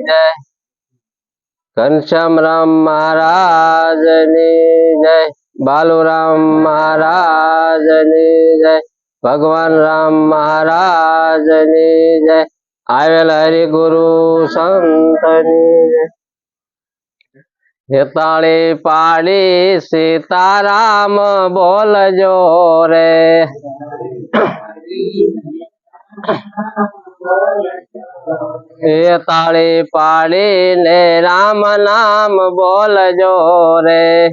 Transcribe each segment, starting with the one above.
जय। घनश्याम राम महाराज जय। बालूराम महाराज जय। भगवान राम महाराज जय। आवेल हरि गुरु संत जय। ताली पाड़ी सीताराम बोल जो रे। ताली पाड़ी ने राम नाम बोल जो रे।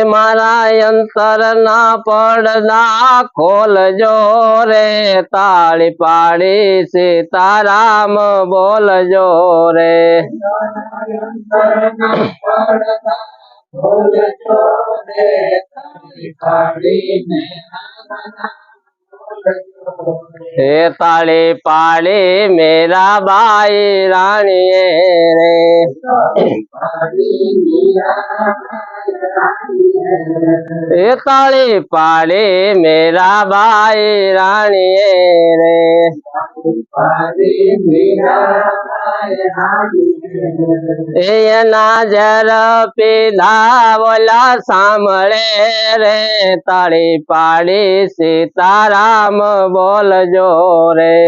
मारा अंतर ना पड़ना खोल जो रे। ताली पाड़ी सीताराम बोल जो रे। ताली पाड़ी मेरा भाई रानी रे। ताली पाड़ी मेरा भाई रानी रे। नाजर पीला बोला सामले रे। ताली पाड़ी सीताराम बोल जो रे।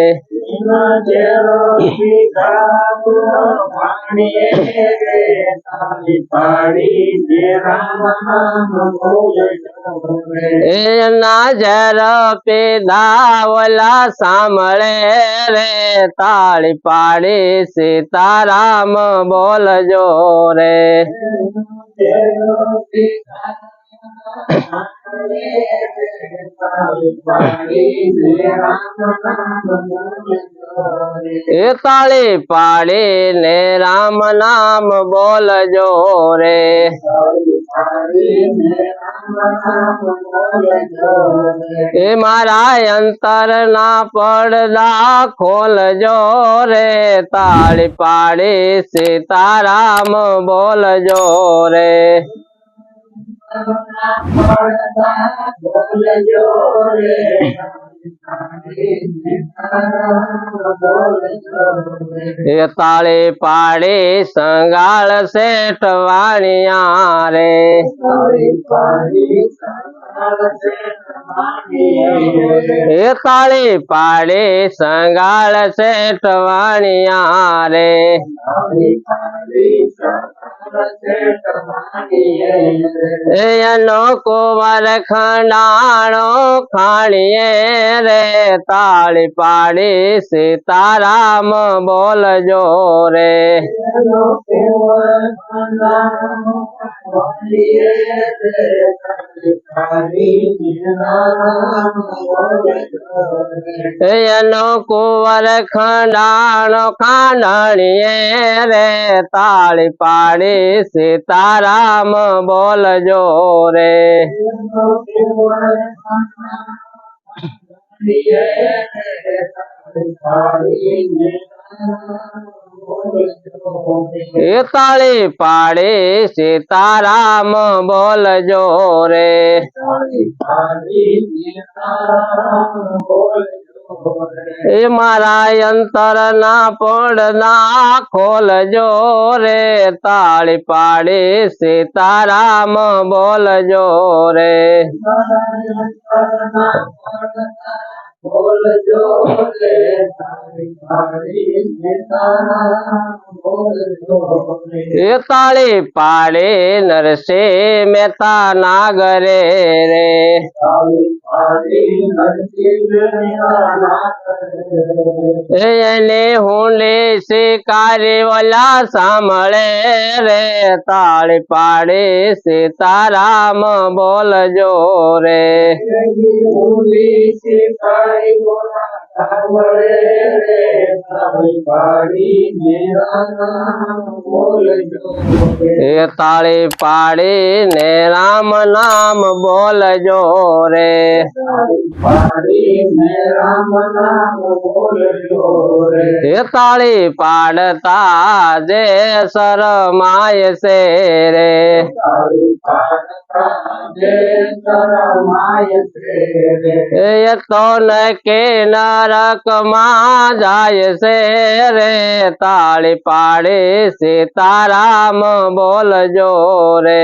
नाजर पीला बोला सामले रे। ताली पाड़ी सीताराम बोल जो रे। ताली पाड़ी ने राम नाम बोल जो रे। मारा अंतर ना पड़दा खोल जो रे। ताली पाड़ी सीताराम बोल जो रे। ताली पाड़ी संगाल सेठ वाणिया रे। ताली पाड़ी संगाल सेठ वाणिया रे। कुंवर खंडाणो खाणिए रे। ताली पाड़ी सीताराम बोल जो रे। कुंवर खंडाणो खांडणिए रे। ताली पाड़ी सीताराम बोल जो रे। ताली पाड़ी सीताराम बोल जो रे। मारा अंतर ना पड़ना खोल जो रे। ताली पाड़ी सीताराम बोल जो रे। ताली पाड़ी नरसे मेहता नागरे रे। हुंडे शिकारी वाला सामले रे। ताली पाड़ी सीताराम बोल जो रे। ताली पाड़ी ने राम नाम बोल जो रे। ताली पाड़ता जे शरमाय से रे। એ તો નકે નરકમાં જાય છે રે તાળી પાડી સીતારામ બોલજો રે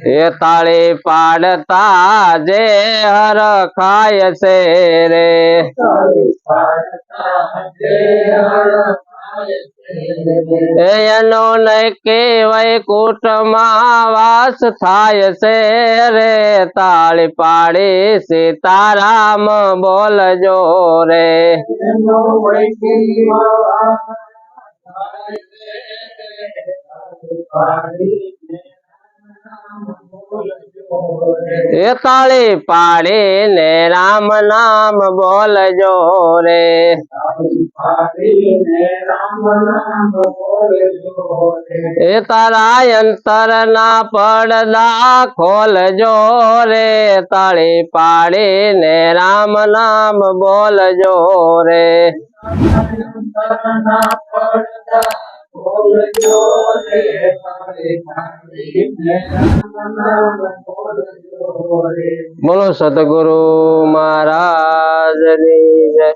એ તાળી પાડતા જે હર ખાય છે રે એનો નકે વૈકુંઠમાં વાસ થાય છે રે તાળી પાડી સીતારામ બોલજો રે એ તાળી પાડીને રામ નામ બોલજો રે એ તારા અંતર ના પડદા ખોલજો રે તાળી પાડીને રામ નામ બોલજો રે બોલો સતગુરુ મહારાજ ની જય।